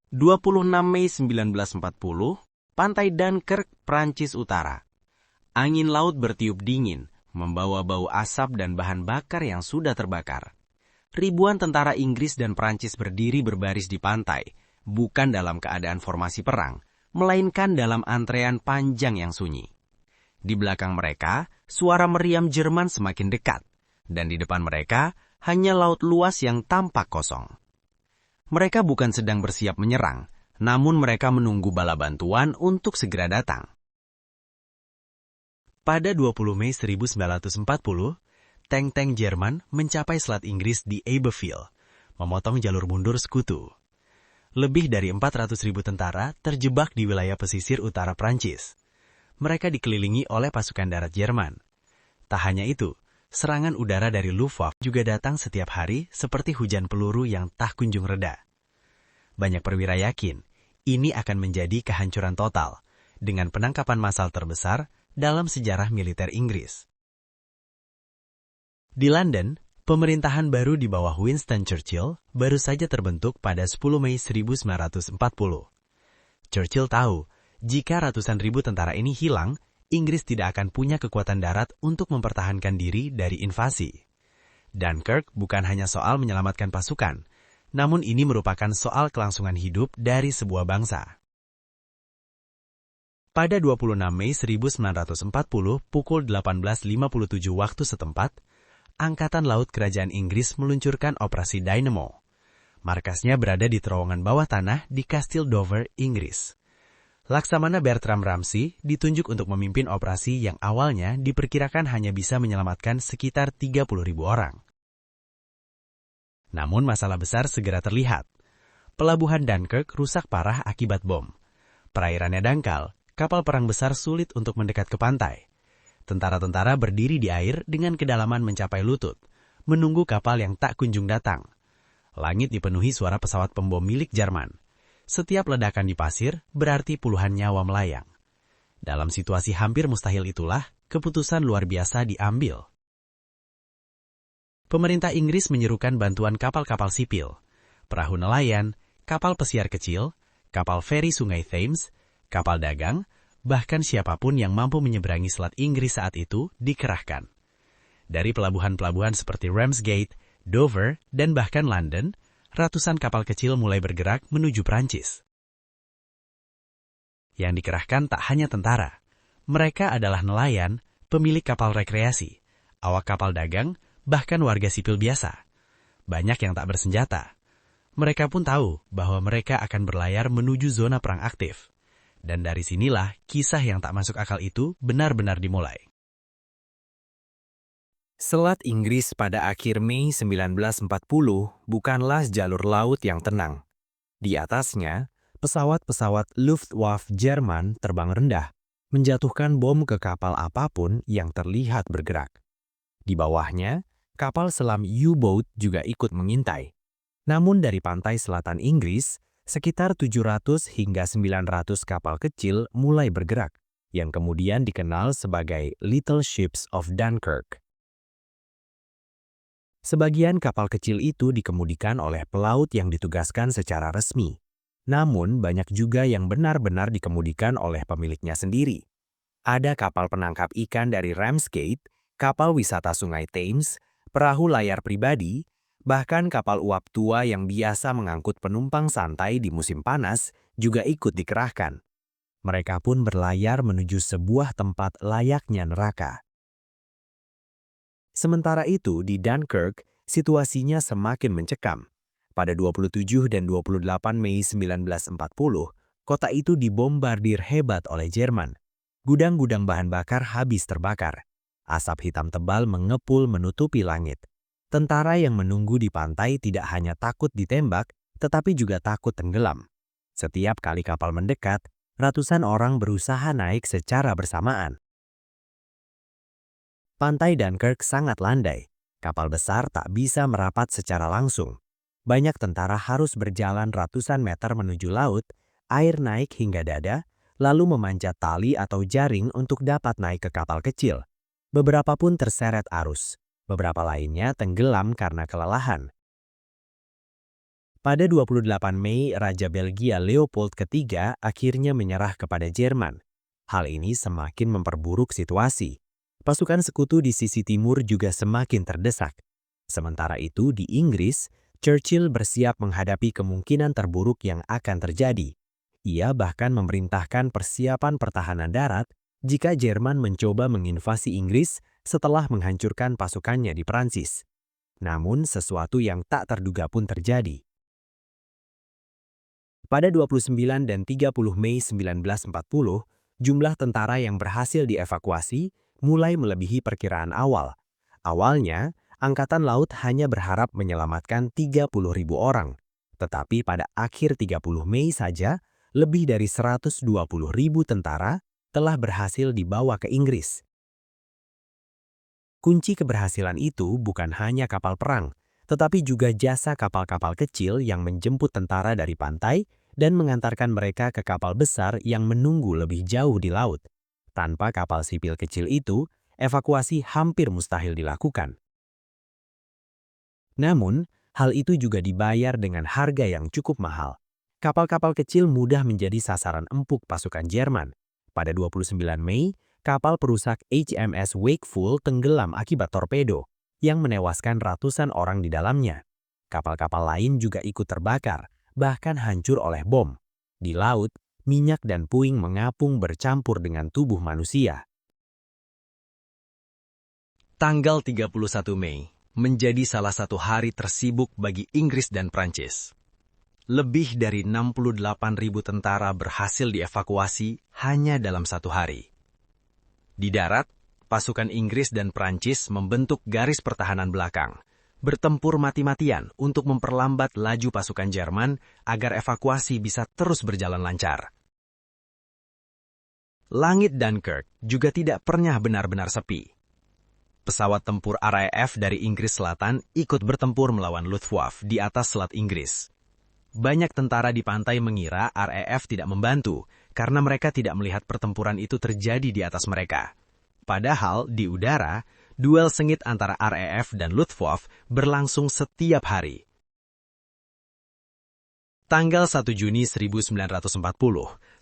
26 Mei 1940, Pantai Dunkirk, Prancis Utara. Angin laut bertiup dingin, membawa bau asap dan bahan bakar yang sudah terbakar. Ribuan tentara Inggris dan Prancis berdiri berbaris di pantai, bukan dalam keadaan formasi perang, melainkan dalam antrean panjang yang sunyi. Di belakang mereka, suara meriam Jerman semakin dekat, dan di depan mereka hanya laut luas yang tampak kosong. Mereka bukan sedang bersiap menyerang, namun mereka menunggu bala bantuan untuk segera datang. Pada 20 Mei 1940, tank-tank Jerman mencapai Selat Inggris di Abbeville, memotong jalur mundur sekutu. Lebih dari 400.000 tentara terjebak di wilayah pesisir utara Prancis. Mereka dikelilingi oleh pasukan darat Jerman. Tak hanya itu, serangan udara dari Luftwaffe juga datang setiap hari seperti hujan peluru yang tak kunjung reda. Banyak perwira yakin, ini akan menjadi kehancuran total, dengan penangkapan massal terbesar dalam sejarah militer Inggris. Di London, pemerintahan baru di bawah Winston Churchill baru saja terbentuk pada 10 Mei 1940. Churchill tahu, jika ratusan ribu tentara ini hilang, Inggris tidak akan punya kekuatan darat untuk mempertahankan diri dari invasi. Dunkirk bukan hanya soal menyelamatkan pasukan, namun ini merupakan soal kelangsungan hidup dari sebuah bangsa. Pada 26 Mei 1940 pukul 18.57 waktu setempat, Angkatan Laut Kerajaan Inggris meluncurkan Operasi Dynamo. Markasnya berada di terowongan bawah tanah di Kastil Dover, Inggris. Laksamana Bertram Ramsay ditunjuk untuk memimpin operasi yang awalnya diperkirakan hanya bisa menyelamatkan sekitar 30.000 orang. Namun masalah besar segera terlihat. Pelabuhan Dunkirk rusak parah akibat bom. Perairannya dangkal, kapal perang besar sulit untuk mendekat ke pantai. Tentara-tentara berdiri di air dengan kedalaman mencapai lutut, menunggu kapal yang tak kunjung datang. Langit dipenuhi suara pesawat pembom milik Jerman. Setiap ledakan di pasir berarti puluhan nyawa melayang. Dalam situasi hampir mustahil itulah, keputusan luar biasa diambil. Pemerintah Inggris menyerukan bantuan kapal-kapal sipil, perahu nelayan, kapal pesiar kecil, kapal feri Sungai Thames, kapal dagang, bahkan siapapun yang mampu menyeberangi Selat Inggris saat itu dikerahkan. Dari pelabuhan-pelabuhan seperti Ramsgate, Dover, dan bahkan London, ratusan kapal kecil mulai bergerak menuju Prancis. Yang dikerahkan tak hanya tentara. Mereka adalah nelayan, pemilik kapal rekreasi, awak kapal dagang, bahkan warga sipil biasa. Banyak yang tak bersenjata. Mereka pun tahu bahwa mereka akan berlayar menuju zona perang aktif. Dan dari sinilah kisah yang tak masuk akal itu benar-benar dimulai. Selat Inggris pada akhir Mei 1940 bukanlah jalur laut yang tenang. Di atasnya, pesawat-pesawat Luftwaffe Jerman terbang rendah, menjatuhkan bom ke kapal apapun yang terlihat bergerak. Di bawahnya, kapal selam U-boat juga ikut mengintai. Namun dari pantai selatan Inggris, sekitar 700 hingga 900 kapal kecil mulai bergerak, yang kemudian dikenal sebagai Little Ships of Dunkirk. Sebagian kapal kecil itu dikemudikan oleh pelaut yang ditugaskan secara resmi. Namun banyak juga yang benar-benar dikemudikan oleh pemiliknya sendiri. Ada kapal penangkap ikan dari Ramsgate, kapal wisata Sungai Thames, perahu layar pribadi, bahkan kapal uap tua yang biasa mengangkut penumpang santai di musim panas juga ikut dikerahkan. Mereka pun berlayar menuju sebuah tempat layaknya neraka. Sementara itu, di Dunkirk, situasinya semakin mencekam. Pada 27 dan 28 Mei 1940, kota itu dibombardir hebat oleh Jerman. Gudang-gudang bahan bakar habis terbakar. Asap hitam tebal mengepul menutupi langit. Tentara yang menunggu di pantai tidak hanya takut ditembak, tetapi juga takut tenggelam. Setiap kali kapal mendekat, ratusan orang berusaha naik secara bersamaan. Pantai Dunkirk sangat landai. Kapal besar tak bisa merapat secara langsung. Banyak tentara harus berjalan ratusan meter menuju laut, air naik hingga dada, lalu memanjat tali atau jaring untuk dapat naik ke kapal kecil. Beberapa pun terseret arus. Beberapa lainnya tenggelam karena kelelahan. Pada 28 Mei, Raja Belgia Leopold III akhirnya menyerah kepada Jerman. Hal ini semakin memperburuk situasi. Pasukan sekutu di sisi timur juga semakin terdesak. Sementara itu, di Inggris, Churchill bersiap menghadapi kemungkinan terburuk yang akan terjadi. Ia bahkan memerintahkan persiapan pertahanan darat jika Jerman mencoba menginvasi Inggris setelah menghancurkan pasukannya di Prancis. Namun, sesuatu yang tak terduga pun terjadi. Pada 29 dan 30 Mei 1940, jumlah tentara yang berhasil dievakuasi mulai melebihi perkiraan awal. Awalnya, Angkatan Laut hanya berharap menyelamatkan 30.000 orang. Tetapi pada akhir 30 Mei saja, lebih dari 120.000 tentara telah berhasil dibawa ke Inggris. Kunci keberhasilan itu bukan hanya kapal perang, tetapi juga jasa kapal-kapal kecil yang menjemput tentara dari pantai dan mengantarkan mereka ke kapal besar yang menunggu lebih jauh di laut. Tanpa kapal sipil kecil itu, evakuasi hampir mustahil dilakukan. Namun, hal itu juga dibayar dengan harga yang cukup mahal. Kapal-kapal kecil mudah menjadi sasaran empuk pasukan Jerman. Pada 29 Mei, kapal perusak HMS Wakeful tenggelam akibat torpedo, yang menewaskan ratusan orang di dalamnya. Kapal-kapal lain juga ikut terbakar, bahkan hancur oleh bom. Di laut, minyak dan puing mengapung bercampur dengan tubuh manusia. Tanggal 31 Mei menjadi salah satu hari tersibuk bagi Inggris dan Prancis. Lebih dari 68.000 tentara berhasil dievakuasi hanya dalam satu hari. Di darat, pasukan Inggris dan Prancis membentuk garis pertahanan belakang, bertempur mati-matian untuk memperlambat laju pasukan Jerman agar evakuasi bisa terus berjalan lancar. Langit Dunkirk juga tidak pernah benar-benar sepi. Pesawat tempur RAF dari Inggris Selatan ikut bertempur melawan Luftwaffe di atas Selat Inggris. Banyak tentara di pantai mengira RAF tidak membantu karena mereka tidak melihat pertempuran itu terjadi di atas mereka. Padahal di udara, duel sengit antara RAF dan Luftwaffe berlangsung setiap hari. Tanggal 1 Juni 1940,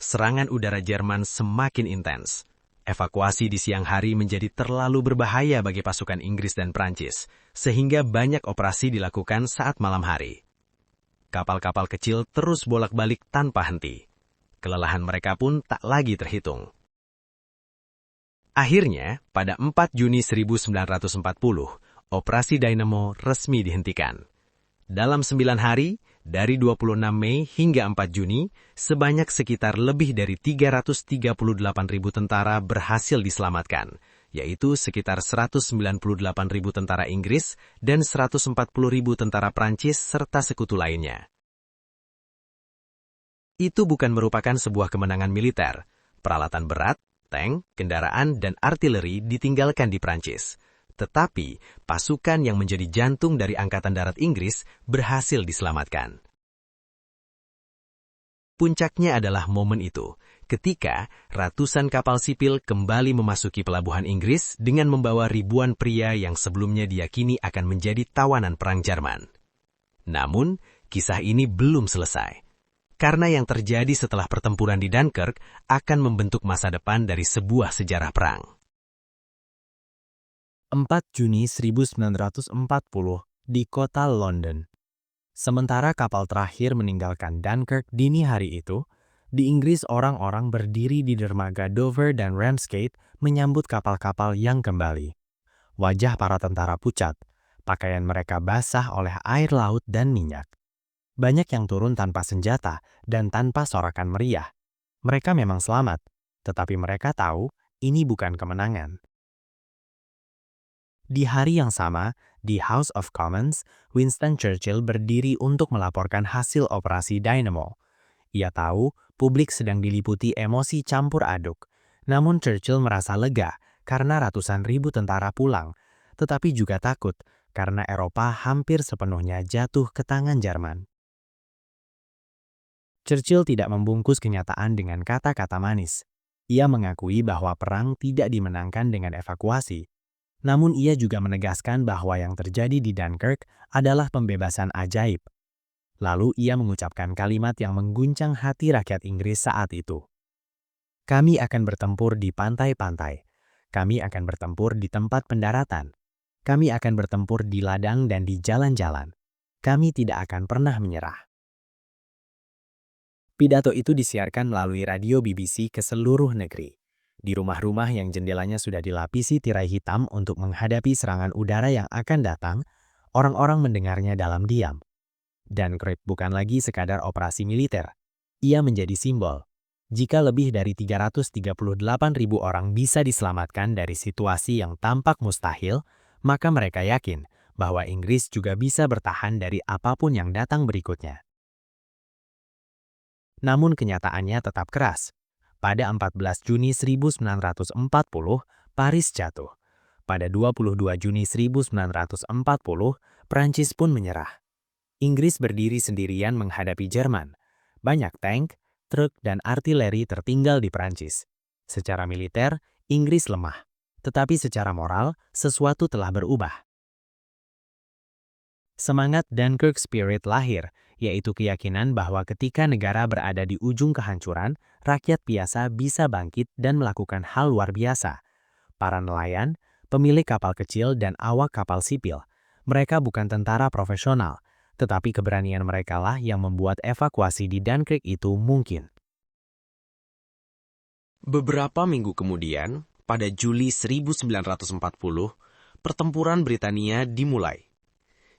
serangan udara Jerman semakin intens. Evakuasi di siang hari menjadi terlalu berbahaya bagi pasukan Inggris dan Prancis, sehingga banyak operasi dilakukan saat malam hari. Kapal-kapal kecil terus bolak-balik tanpa henti. Kelelahan mereka pun tak lagi terhitung. Akhirnya, pada 4 Juni 1940, Operasi Dynamo resmi dihentikan. Dalam 9 hari, dari 26 Mei hingga 4 Juni, sebanyak sekitar lebih dari 338.000 tentara berhasil diselamatkan, yaitu sekitar 198.000 tentara Inggris dan 140.000 tentara Prancis serta sekutu lainnya. Itu bukan merupakan sebuah kemenangan militer. Peralatan berat, tank, kendaraan, dan artileri ditinggalkan di Prancis. Tetapi, pasukan yang menjadi jantung dari Angkatan Darat Inggris berhasil diselamatkan. Puncaknya adalah momen itu, ketika ratusan kapal sipil kembali memasuki pelabuhan Inggris dengan membawa ribuan pria yang sebelumnya diyakini akan menjadi tawanan perang Jerman. Namun, kisah ini belum selesai. Karena yang terjadi setelah pertempuran di Dunkirk akan membentuk masa depan dari sebuah sejarah perang. 4 Juni 1940 di kota London. Sementara kapal terakhir meninggalkan Dunkirk dini hari itu, di Inggris orang-orang berdiri di dermaga Dover dan Ramsgate menyambut kapal-kapal yang kembali. Wajah para tentara pucat, pakaian mereka basah oleh air laut dan minyak. Banyak yang turun tanpa senjata dan tanpa sorakan meriah. Mereka memang selamat, tetapi mereka tahu ini bukan kemenangan. Di hari yang sama, di House of Commons, Winston Churchill berdiri untuk melaporkan hasil operasi Dynamo. Ia tahu publik sedang diliputi emosi campur aduk. Namun Churchill merasa lega karena ratusan ribu tentara pulang, tetapi juga takut karena Eropa hampir sepenuhnya jatuh ke tangan Jerman. Churchill tidak membungkus kenyataan dengan kata-kata manis. Ia mengakui bahwa perang tidak dimenangkan dengan evakuasi. Namun ia juga menegaskan bahwa yang terjadi di Dunkirk adalah pembebasan ajaib. Lalu ia mengucapkan kalimat yang mengguncang hati rakyat Inggris saat itu. Kami akan bertempur di pantai-pantai. Kami akan bertempur di tempat pendaratan. Kami akan bertempur di ladang dan di jalan-jalan. Kami tidak akan pernah menyerah. Pidato itu disiarkan melalui radio BBC ke seluruh negeri. Di rumah-rumah yang jendelanya sudah dilapisi tirai hitam untuk menghadapi serangan udara yang akan datang, orang-orang mendengarnya dalam diam. Dunkirk bukan lagi sekadar operasi militer. Ia menjadi simbol. Jika lebih dari 338.000 orang bisa diselamatkan dari situasi yang tampak mustahil, maka mereka yakin bahwa Inggris juga bisa bertahan dari apapun yang datang berikutnya. Namun kenyataannya tetap keras. Pada 14 Juni 1940, Paris jatuh. Pada 22 Juni 1940, Prancis pun menyerah. Inggris berdiri sendirian menghadapi Jerman. Banyak tank, truk, dan artileri tertinggal di Prancis. Secara militer, Inggris lemah. Tetapi secara moral, sesuatu telah berubah. Semangat Dunkirk Spirit lahir, yaitu keyakinan bahwa ketika negara berada di ujung kehancuran, rakyat biasa bisa bangkit dan melakukan hal luar biasa. Para nelayan, pemilik kapal kecil, dan awak kapal sipil, mereka bukan tentara profesional, tetapi keberanian mereka lah yang membuat evakuasi di Dunkirk itu mungkin. Beberapa minggu kemudian, pada Juli 1940, pertempuran Britania dimulai.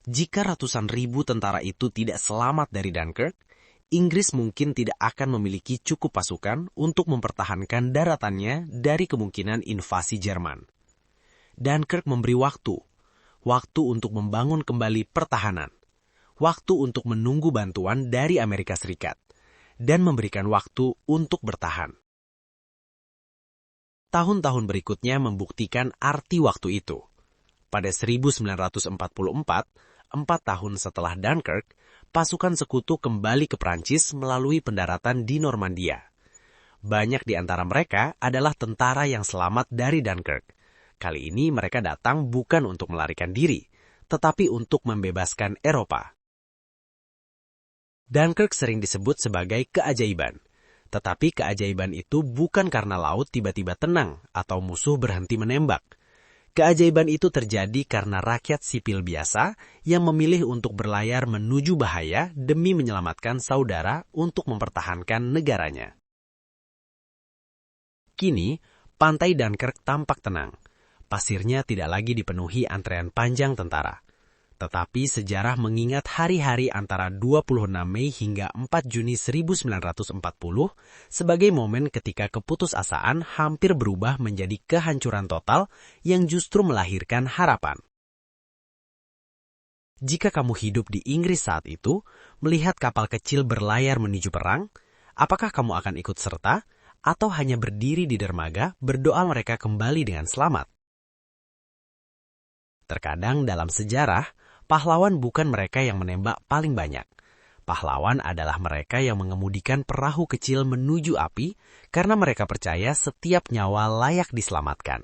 Jika ratusan ribu tentara itu tidak selamat dari Dunkirk, Inggris mungkin tidak akan memiliki cukup pasukan untuk mempertahankan daratannya dari kemungkinan invasi Jerman. Dunkirk memberi waktu untuk membangun kembali pertahanan, waktu untuk menunggu bantuan dari Amerika Serikat, dan memberikan waktu untuk bertahan. Tahun-tahun berikutnya membuktikan arti waktu itu. Pada 1944, 4 tahun setelah Dunkirk, pasukan sekutu kembali ke Prancis melalui pendaratan di Normandia. Banyak di antara mereka adalah tentara yang selamat dari Dunkirk. Kali ini mereka datang bukan untuk melarikan diri, tetapi untuk membebaskan Eropa. Dunkirk sering disebut sebagai keajaiban. Tetapi keajaiban itu bukan karena laut tiba-tiba tenang atau musuh berhenti menembak. Keajaiban itu terjadi karena rakyat sipil biasa yang memilih untuk berlayar menuju bahaya demi menyelamatkan saudara untuk mempertahankan negaranya. Kini, pantai Dunkirk tampak tenang. Pasirnya tidak lagi dipenuhi antrean panjang tentara. Tetapi sejarah mengingat hari-hari antara 26 Mei hingga 4 Juni 1940 sebagai momen ketika keputusasaan hampir berubah menjadi kehancuran total yang justru melahirkan harapan. Jika kamu hidup di Inggris saat itu, melihat kapal kecil berlayar menuju perang, apakah kamu akan ikut serta atau hanya berdiri di dermaga berdoa mereka kembali dengan selamat? Terkadang dalam sejarah, pahlawan bukan mereka yang menembak paling banyak. Pahlawan adalah mereka yang mengemudikan perahu kecil menuju api karena mereka percaya setiap nyawa layak diselamatkan.